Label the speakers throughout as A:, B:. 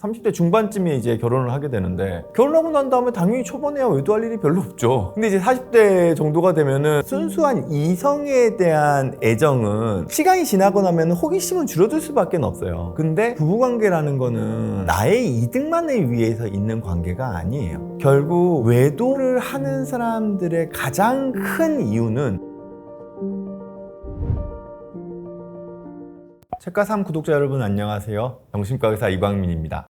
A: 30대 중반쯤에 이제 결혼을 하게 되는데, 결혼하고 난 다음에 당연히 초반에야 외도할 일이 별로 없죠. 근데 이제 40대 정도가 되면은 순수한 이성에 대한 애정은 시간이 지나고 나면 호기심은 줄어들 수밖에 없어요. 근데 부부관계라는 거는 나의 이득만을 위해서 있는 관계가 아니에요. 결국 외도를 하는 사람들의 가장 큰 이유는, 책가3 구독자 여러분 안녕하세요. 정신과 의사 이광민입니다.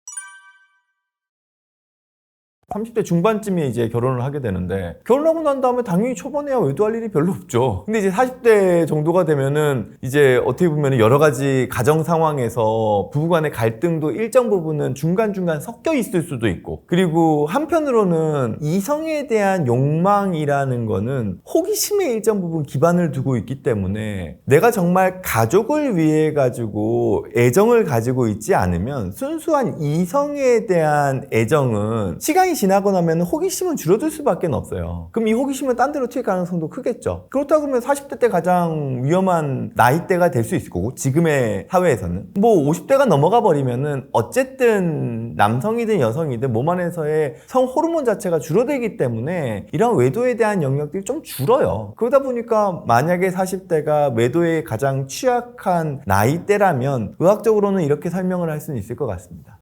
A: 30대 중반쯤에 이제 결혼을 하게 되는데, 결혼하고 난 다음에 당연히 초반에야 외도할 일이 별로 없죠. 근데 이제 40대 정도가 되면은 이제 어떻게 보면 여러 가지 가정 상황에서 부부간의 갈등도 일정 부분은 중간중간 섞여 있을 수도 있고, 그리고 한편으로는 이성에 대한 욕망이라는 거는 호기심에 일정 부분 기반을 두고 있기 때문에, 내가 정말 가족을 위해 가지고 애정을 가지고 있지 않으면 순수한 이성에 대한 애정은 시간이 지나고 나면 호기심은 줄어들 수밖에 없어요. 그럼 이 호기심은 딴 데로 튈 가능성도 크겠죠. 그렇다고 하면 40대 때 가장 위험한 나이대가 될 수 있을 거고, 지금의 사회에서는 뭐 50대가 넘어가 버리면은 어쨌든 남성이든 여성이든 몸 안에서의 성 호르몬 자체가 줄어들기 때문에 이런 외도에 대한 영역들이 좀 줄어요. 그러다 보니까 만약에 40대가 외도에 가장 취약한 나이대라면 의학적으로는 이렇게 설명을 할 수는 있을 것 같습니다.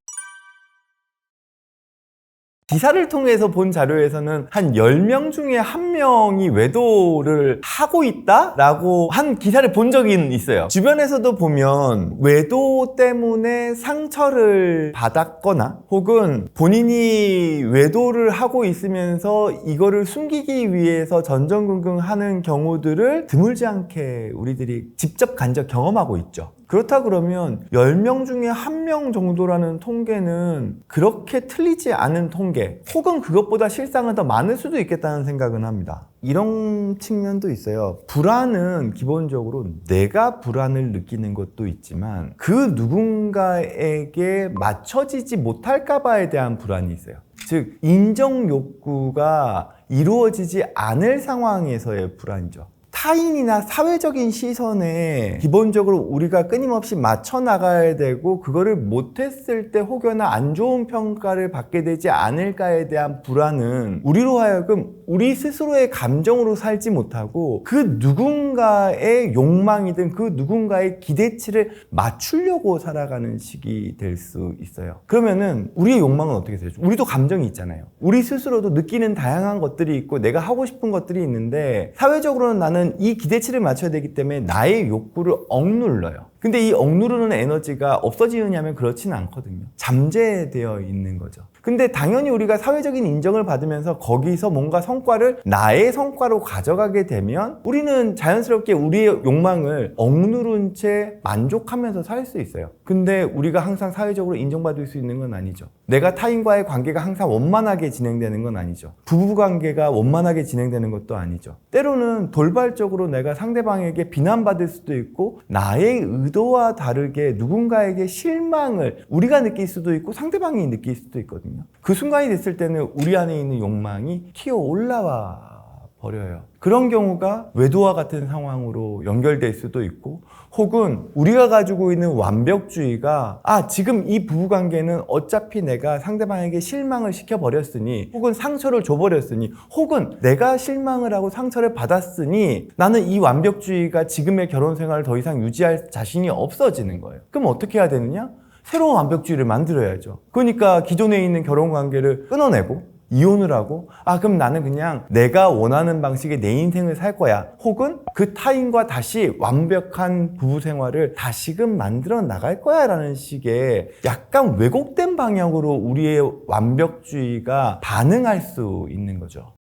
A: 기사를 통해서 본 자료에서는 한 10명 중에 1명이 외도를 하고 있다라고 한 기사를 본 적이 있어요. 주변에서도 보면 외도 때문에 상처를 받았거나, 혹은 본인이 외도를 하고 있으면서 이거를 숨기기 위해서 전전긍긍하는 경우들을 드물지 않게 우리들이 직접 간접 경험하고 있죠. 그렇다 그러면 10명 중에 1명 정도라는 통계는 그렇게 틀리지 않은 통계, 혹은 그것보다 실상은 더 많을 수도 있겠다는 생각은 합니다. 이런 측면도 있어요. 불안은 기본적으로 내가 불안을 느끼는 것도 있지만 그 누군가에게 맞춰지지 못할까 봐에 대한 불안이 있어요. 즉, 인정 욕구가 이루어지지 않을 상황에서의 불안이죠. 타인이나 사회적인 시선에 기본적으로 우리가 끊임없이 맞춰 나가야 되고, 그거를 못했을 때 혹여나 안 좋은 평가를 받게 되지 않을까에 대한 불안은 우리로 하여금 우리 스스로의 감정으로 살지 못하고 그 누군가의 욕망이든 그 누군가의 기대치를 맞추려고 살아가는 식이 될 수 있어요. 그러면은 우리의 욕망은 어떻게 되죠? 우리도 감정이 있잖아요. 우리 스스로도 느끼는 다양한 것들이 있고 내가 하고 싶은 것들이 있는데, 사회적으로는 나는 이 기대치를 맞춰야 되기 때문에 나의 욕구를 억눌러요. 근데 이 억누르는 에너지가 없어지느냐면 그렇지는 않거든요. 잠재되어 있는 거죠. 근데 당연히 우리가 사회적인 인정을 받으면서 거기서 뭔가 성과를 나의 성과로 가져가게 되면 우리는 자연스럽게 우리의 욕망을 억누른 채 만족하면서 살 수 있어요. 근데 우리가 항상 사회적으로 인정받을 수 있는 건 아니죠. 내가 타인과의 관계가 항상 원만하게 진행되는 건 아니죠. 부부관계가 원만하게 진행되는 것도 아니죠. 때로는 돌발적으로 내가 상대방에게 비난받을 수도 있고, 나의 의도와 다르게 누군가에게 실망을 우리가 느낄 수도 있고 상대방이 느낄 수도 있거든요. 그 순간이 됐을 때는 우리 안에 있는 욕망이 튀어 올라와 버려요. 그런 경우가 외도와 같은 상황으로 연결될 수도 있고, 혹은 우리가 가지고 있는 완벽주의가 지금 이 부부관계는 어차피 내가 상대방에게 실망을 시켜버렸으니, 혹은 상처를 줘버렸으니, 혹은 내가 실망을 하고 상처를 받았으니 나는 이 완벽주의가 지금의 결혼생활을 더 이상 유지할 자신이 없어지는 거예요. 그럼 어떻게 해야 되느냐? 새로운 완벽주의를 만들어야죠. 그러니까 기존에 있는 결혼관계를 끊어내고 이혼을 하고, 그럼 나는 그냥 내가 원하는 방식의 내 인생을 살 거야. 혹은 그 타인과 다시 완벽한 부부 생활을 다시금 만들어 나갈 거야 라는 식의 약간 왜곡된 방향으로 우리의 완벽주의가 반응할 수 있는 거죠.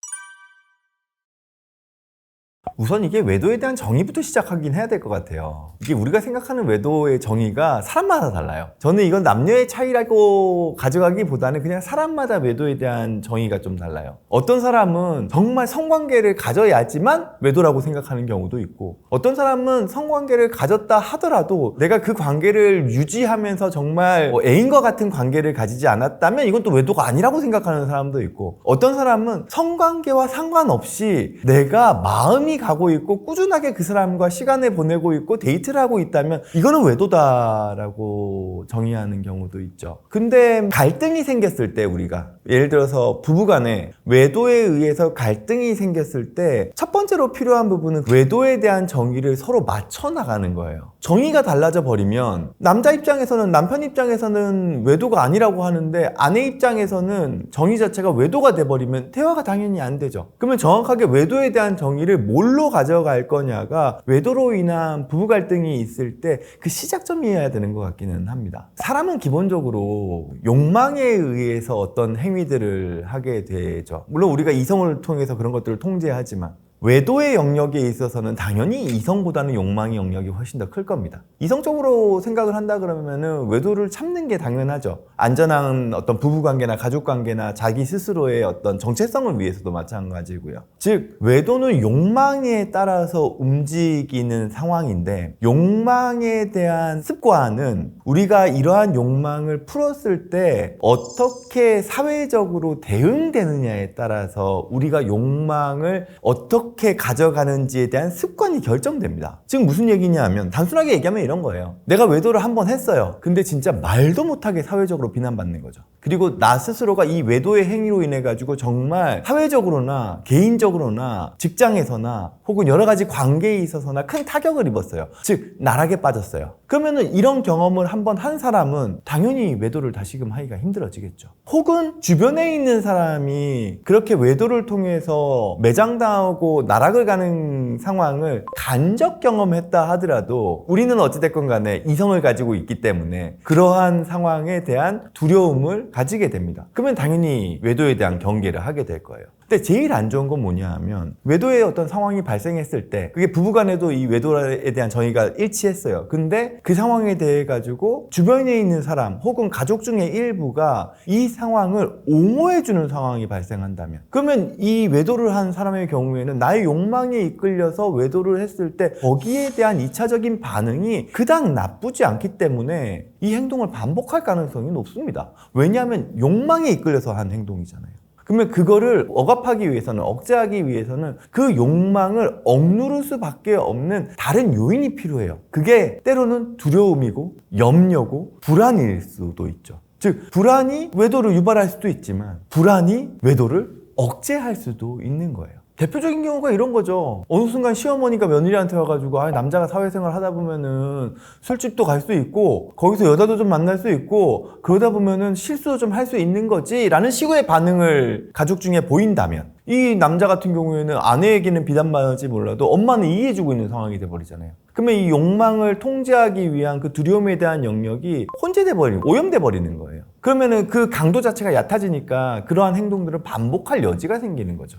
A: 우선 이게 외도에 대한 정의부터 시작하긴 해야 될 것 같아요. 이게 우리가 생각하는 외도의 정의가 사람마다 달라요. 저는 이건 남녀의 차이라고 가져가기보다는 그냥 사람마다 외도에 대한 정의가 좀 달라요. 어떤 사람은 정말 성관계를 가져야지만 외도라고 생각하는 경우도 있고, 어떤 사람은 성관계를 가졌다 하더라도 내가 그 관계를 유지하면서 정말 애인과 같은 관계를 가지지 않았다면 이건 또 외도가 아니라고 생각하는 사람도 있고, 어떤 사람은 성관계와 상관없이 내가 마음이 우연히 가고 있고 꾸준하게 그 사람과 시간을 보내고 있고 데이트를 하고 있다면 이거는 외도다라고 정의하는 경우도 있죠. 근데 갈등이 생겼을 때 우리가 예를 들어서 부부간에 외도에 의해서 갈등이 생겼을 때 첫 번째로 필요한 부분은 외도에 대한 정의를 서로 맞춰 나가는 거예요. 정의가 달라져 버리면 남자 입장에서는 남편 입장에서는 외도가 아니라고 하는데 아내 입장에서는 정의 자체가 외도가 돼버리면 대화가 당연히 안 되죠. 그러면 정확하게 외도에 대한 정의를 뭘로 가져갈 거냐가 외도로 인한 부부 갈등이 있을 때 그 시작점이어야 되는 것 같기는 합니다. 사람은 기본적으로 욕망에 의해서 어떤 행위들을 하게 되죠. 물론 우리가 이성을 통해서 그런 것들을 통제하지만 외도의 영역에 있어서는 당연히 이성보다는 욕망의 영역이 훨씬 더 클 겁니다. 이성적으로 생각을 한다 그러면은 외도를 참는 게 당연하죠. 안전한 어떤 부부관계나 가족관계나 자기 스스로의 어떤 정체성을 위해서도 마찬가지고요. 즉 외도는 욕망에 따라서 움직이는 상황인데 욕망에 대한 습관은 우리가 이러한 욕망을 풀었을 때 어떻게 사회적으로 대응되느냐에 따라서 우리가 욕망을 어떻게 가져가는지에 대한 습관이 결정됩니다. 지금 무슨 얘기냐 하면 단순하게 얘기하면 이런 거예요. 내가 외도를 한번 했어요. 근데 진짜 말도 못하게 사회적으로 비난받는 거죠. 그리고 나 스스로가 이 외도의 행위로 인해 가지고 정말 사회적으로나 개인적으로나 직장에서나 혹은 여러 가지 관계에 있어서나 큰 타격을 입었어요. 즉 나락에 빠졌어요. 그러면은 이런 경험을 한번 한 사람은 당연히 외도를 다시금 하기가 힘들어지겠죠. 혹은 주변에 있는 사람이 그렇게 외도를 통해서 매장당하고 나락을 가는 상황을 간접 경험했다 하더라도 우리는 어찌됐건 간에 이성을 가지고 있기 때문에 그러한 상황에 대한 두려움을 가지게 됩니다. 그러면 당연히 외도에 대한 경계를 하게 될 거예요. 근데 제일 안 좋은 건 뭐냐 하면 외도의 어떤 상황이 발생했을 때 그게 부부간에도 이 외도에 대한 정의가 일치했어요. 근데 그 상황에 대해 가지고 주변에 있는 사람 혹은 가족 중에 일부가 이 상황을 옹호해주는 상황이 발생한다면 그러면 이 외도를 한 사람의 경우에는 나의 욕망에 이끌려서 외도를 했을 때 거기에 대한 2차적인 반응이 그닥 나쁘지 않기 때문에 이 행동을 반복할 가능성이 높습니다. 왜냐하면 욕망에 이끌려서 한 행동이잖아요. 그러면 그거를 억압하기 위해서는 억제하기 위해서는 그 욕망을 억누를 수밖에 없는 다른 요인이 필요해요. 그게 때로는 두려움이고 염려고 불안일 수도 있죠. 즉 불안이 외도를 유발할 수도 있지만 불안이 외도를 억제할 수도 있는 거예요. 대표적인 경우가 이런 거죠. 어느 순간 시어머니가 며느리한테 와가지고 남자가 사회생활 하다 보면은 술집도 갈 수 있고 거기서 여자도 좀 만날 수 있고 그러다 보면은 실수도 좀 할 수 있는 거지 라는 식의 반응을 가족 중에 보인다면 이 남자 같은 경우에는 아내에게는 비난받을지 몰라도 엄마는 이해해주고 있는 상황이 돼버리잖아요. 그러면 이 욕망을 통제하기 위한 그 두려움에 대한 영역이 혼재돼 버리는, 오염돼 버리는 거예요. 그러면은 그 강도 자체가 얕아지니까 그러한 행동들을 반복할 여지가 생기는 거죠.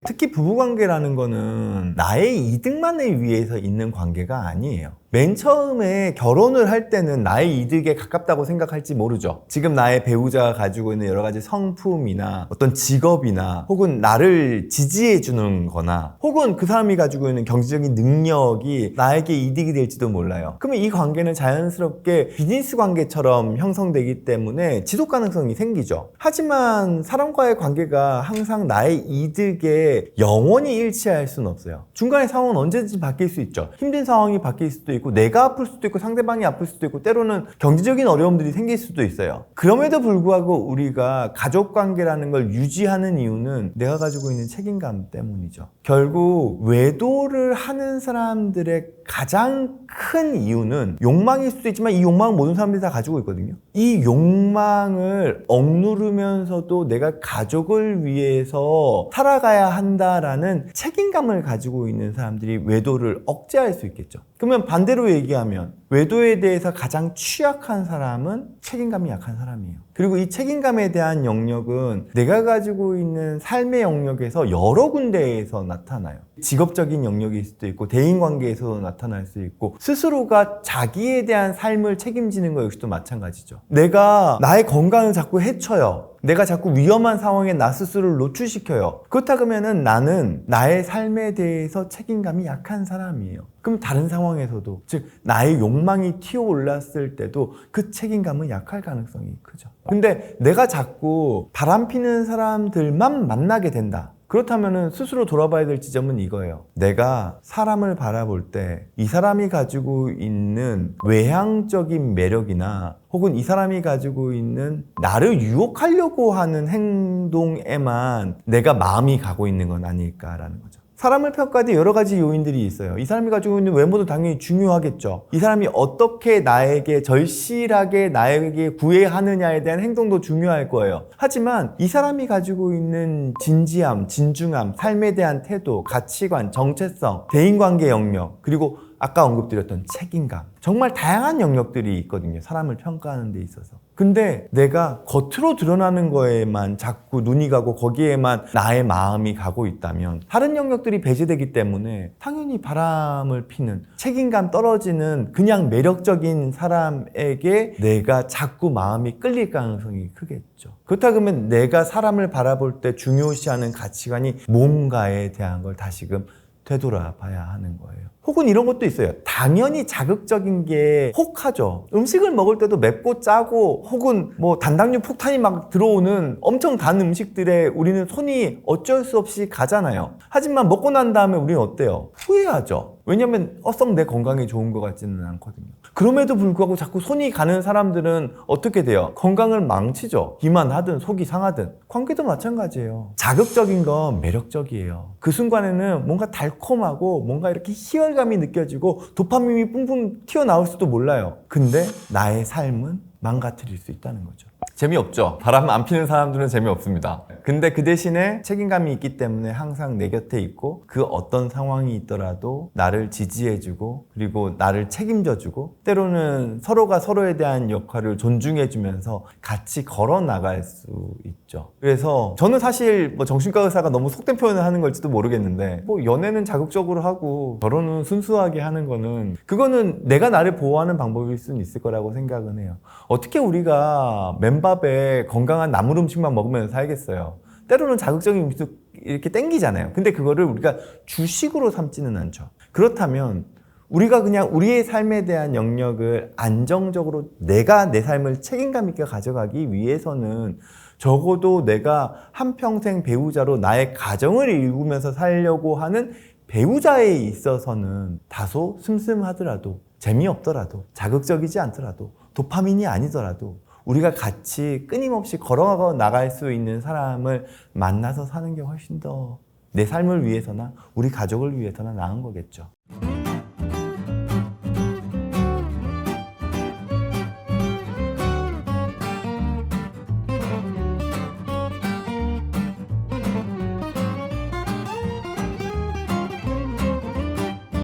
A: 특히 부부관계라는 거는 나의 이득만을 위해서 있는 관계가 아니에요. 맨 처음에 결혼을 할 때는 나의 이득에 가깝다고 생각할지 모르죠. 지금 나의 배우자가 가지고 있는 여러 가지 성품이나 어떤 직업이나 혹은 나를 지지해 주는 거나 혹은 그 사람이 가지고 있는 경제적인 능력이 나에게 이득이 될지도 몰라요. 그러면 이 관계는 자연스럽게 비즈니스 관계처럼 형성되기 때문에 지속 가능성이 생기죠. 하지만 사람과의 관계가 항상 나의 이득에 영원히 일치할 수는 없어요. 중간에 상황은 언제든지 바뀔 수 있죠. 힘든 상황이 바뀔 수도 있고 내가 아플 수도 있고 상대방이 아플 수도 있고 때로는 경제적인 어려움들이 생길 수도 있어요. 그럼에도 불구하고 우리가 가족관계라는 걸 유지하는 이유는 내가 가지고 있는 책임감 때문이죠. 결국 외도를 하는 사람들의 가장 큰 이유는 욕망일 수도 있지만 이 욕망은 모든 사람들이 다 가지고 있거든요. 이 욕망을 억누르면서도 내가 가족을 위해서 살아가야 한다라는 책임감을 가지고 있는 사람들이 외도를 억제할 수 있겠죠. 그러면 반대로 얘기하면 외도에 대해서 가장 취약한 사람은 책임감이 약한 사람이에요. 그리고 이 책임감에 대한 영역은 내가 가지고 있는 삶의 영역에서 여러 군데에서 나타나요. 직업적인 영역일 수도 있고 대인관계에서도 나타날 수 있고 스스로가 자기에 대한 삶을 책임지는 것 역시도 마찬가지죠. 내가 나의 건강을 자꾸 해쳐요. 내가 자꾸 위험한 상황에 나 스스로를 노출시켜요. 그렇다 그러면은 나는 나의 삶에 대해서 책임감이 약한 사람이에요. 그럼 다른 상황에서도 즉 나의 욕망이 튀어올랐을 때도 그 책임감은 약할 가능성이 크죠. 근데 내가 자꾸 바람피는 사람들만 만나게 된다. 그렇다면 스스로 돌아봐야 될 지점은 이거예요. 내가 사람을 바라볼 때 이 사람이 가지고 있는 외향적인 매력이나 혹은 이 사람이 가지고 있는 나를 유혹하려고 하는 행동에만 내가 마음이 가고 있는 건 아닐까라는 거죠. 사람을 평가할 때 여러 가지 요인들이 있어요. 이 사람이 가지고 있는 외모도 당연히 중요하겠죠. 이 사람이 어떻게 나에게 절실하게 나에게 구애하느냐에 대한 행동도 중요할 거예요. 하지만 이 사람이 가지고 있는 진지함, 진중함, 삶에 대한 태도, 가치관, 정체성, 대인관계 영역, 그리고 아까 언급드렸던 책임감, 정말 다양한 영역들이 있거든요. 사람을 평가하는 데 있어서. 근데 내가 겉으로 드러나는 거에만 자꾸 눈이 가고 거기에만 나의 마음이 가고 있다면 다른 영역들이 배제되기 때문에 당연히 바람을 피는, 책임감 떨어지는 그냥 매력적인 사람에게 내가 자꾸 마음이 끌릴 가능성이 크겠죠. 그렇다 그러면 내가 사람을 바라볼 때 중요시하는 가치관이 뭔가에 대한 걸 다시금 되돌아봐야 하는 거예요. 혹은 이런 것도 있어요. 당연히 자극적인 게 혹하죠. 음식을 먹을 때도 맵고 짜고 혹은 뭐 단당류 폭탄이 막 들어오는 엄청 단 음식들에 우리는 손이 어쩔 수 없이 가잖아요. 하지만 먹고 난 다음에 우리는 어때요? 후회하죠. 왜냐면 썩 내 건강에 좋은 것 같지는 않거든요. 그럼에도 불구하고 자꾸 손이 가는 사람들은 어떻게 돼요? 건강을 망치죠. 기만 하든 속이 상하든. 관계도 마찬가지예요. 자극적인 건 매력적이에요. 그 순간에는 뭔가 달콤하고 뭔가 이렇게 희열감이 느껴지고 도파민이 뿜뿜 튀어나올 수도 몰라요. 근데 나의 삶은 망가뜨릴 수 있다는 거죠. 재미없죠. 바람 안 피는 사람들은 재미없습니다. 근데 그 대신에 책임감이 있기 때문에 항상 내 곁에 있고 그 어떤 상황이 있더라도 나를 지지해주고 그리고 나를 책임져주고 때로는 서로가 서로에 대한 역할을 존중해주면서 같이 걸어 나갈 수 있죠. 그래서 저는 사실 뭐 정신과 의사가 너무 속된 표현을 하는 걸지도 모르겠는데 뭐 연애는 자극적으로 하고 결혼은 순수하게 하는 거는 그거는 내가 나를 보호하는 방법일 수는 있을 거라고 생각은 해요. 어떻게 우리가 맨밥에 건강한 나물 음식만 먹으면서 살겠어요. 때로는 자극적인 음식도 이렇게 땡기잖아요. 근데 그거를 우리가 주식으로 삼지는 않죠. 그렇다면 우리가 그냥 우리의 삶에 대한 영역을 안정적으로 내가 내 삶을 책임감 있게 가져가기 위해서는 적어도 내가 한평생 배우자로 나의 가정을 이루면서 살려고 하는 배우자에 있어서는 다소 슴슴하더라도 재미없더라도 자극적이지 않더라도 도파민이 아니더라도 우리가 같이 끊임없이 걸어가 나갈 수 있는 사람을 만나서 사는 게 훨씬 더 내 삶을 위해서나 우리 가족을 위해서나 나은 거겠죠.